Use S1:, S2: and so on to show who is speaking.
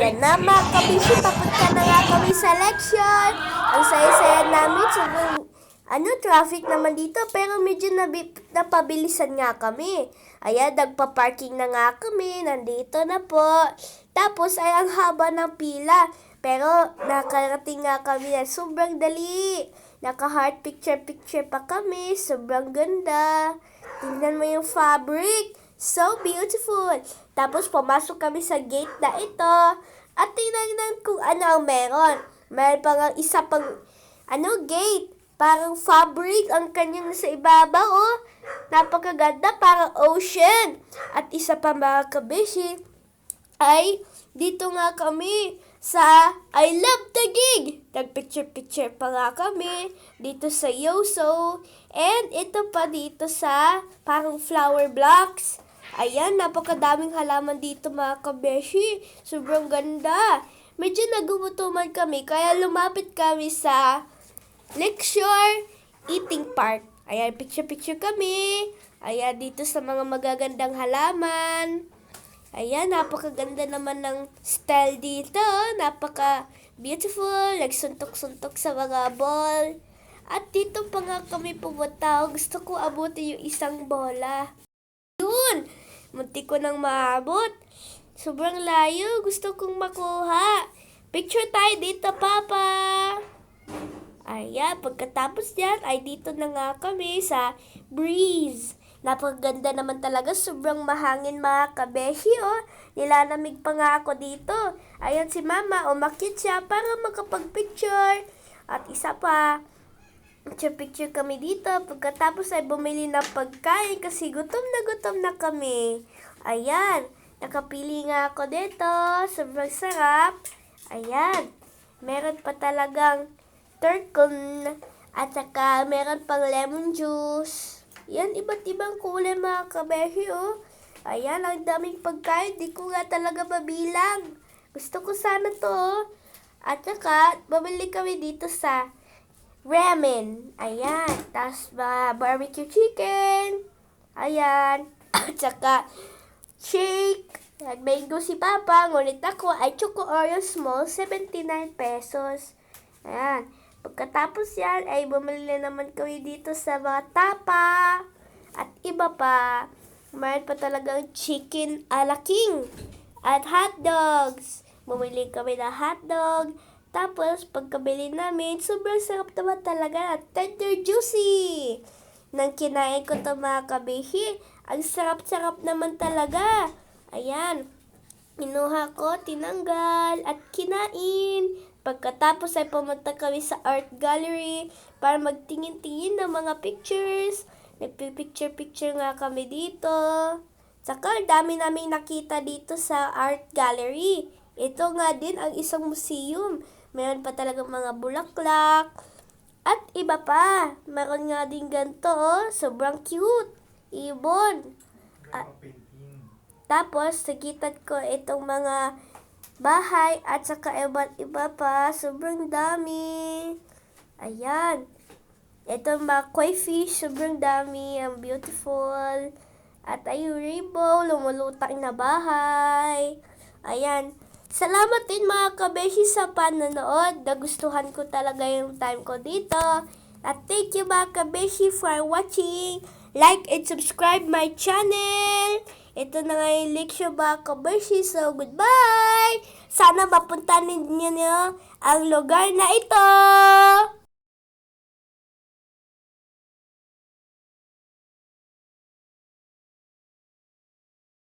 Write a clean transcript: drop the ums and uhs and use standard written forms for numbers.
S1: Ayan na mga kabishi, papunta na nga kami sa leksyon. Ang saya-saya namin, sobrang traffic naman dito, pero medyo napabilisan nga kami. Ayan, nagpa-parking na nga kami, nandito na po. Tapos ay ang haba ng pila, pero nakarating nga kami na sobrang dali. Naka-heart picture-picture pa kami, sobrang ganda. Tingnan mo yung fabric. So beautiful! Tapos pumasok kami sa gate na ito at tingnan kung ano ang meron. Meron pa nga isa pang gate. Parang fabric ang kanyang nasa ibabaw, oh. Napakaganda, parang ocean. At isa pa mga kabishi, ay dito nga kami sa I Love Taguig. Nagpicture-picture pa nga kami dito sa Yoso. And ito pa dito sa parang flower blocks. Ayan, napakadaming halaman dito mga kabeshi. Sobrang ganda. Medyo nagugutuman kami, kaya lumapit kami sa Lakeshore Eating Park. Ayan, picture-picture kami. Ayan, dito sa mga magagandang halaman. Ayan, napakaganda naman ng style dito. Napaka-beautiful. Nagsuntok-suntok sa mga ball. At dito pa nga kami pumunta. Gusto ko abutin yung isang bola. Yun! Munti ko nang maabot. Sobrang layo. Gusto kong makuha. Picture tayo dito, Papa. Ayan, pagkatapos yan, ay dito na nga kami sa Breeze. Napakaganda naman talaga. Sobrang mahangin mga kabeshi, oh. Nilalamig pa nga ako dito. Ayan si Mama, umakyat siya para makapag-picture. At isa pa, picture kami dito. Pagkatapos ay bumili ng pagkain kasi gutom na kami. Ayan, nakapili nga ako dito. Sobrang sarap. Ayan, meron pa talagang turkon at saka meron pang lemon juice. Yan, iba't ibang kulay mga kabeshi, oh. Ayan, ang daming pagkain. Di ko nga talaga mabilang. Gusto ko sana to, oh. At saka, bumili kami dito sa ramen. Ayan. Tapos, barbecue chicken. Ayan. At saka, shake. Nag-mango si Papa. Ngunit ako ay Choco Oreo Small, 79 pesos. Ayan. Pagkatapos yan, ay bumili na naman kami dito sa mga tapa. At iba pa. Mayroon pa talagang chicken a la king. At hot dogs. Bumili kami ng hotdog. Tapos, pagkabili namin, sobrang sarap naman talaga at tender juicy. Nang kinain ko to mga kabeshi, ang sarap-sarap naman talaga. Ayan, kinuha ko, tinanggal, at kinain. Pagkatapos ay pumunta kami sa art gallery para magtingin-tingin ng mga pictures. Nagpipicture-picture nga kami dito. Saka, dami naming nakita dito sa art gallery. Ito nga din ang isang museum. Meron pa talagang mga bulaklak. At iba pa. Meron nga din ganito, oh. Sobrang cute. Ibon. Tapos, nakita ko itong mga bahay at saka iba pa. Sobrang dami. Ayan. Itong mga koi fish. Sobrang dami. Ang beautiful. At ayun, rainbow. Lumulutang na bahay. Ayan. Salamat din mga kabeshi sa panonood. Nagustuhan ko talaga yung time ko dito. At thank you mga kabeshi for watching. Like and subscribe my channel. Ito na nga yung leksyon mga kabeshi. So goodbye. Sana mapunta ninyo ang lugar na ito.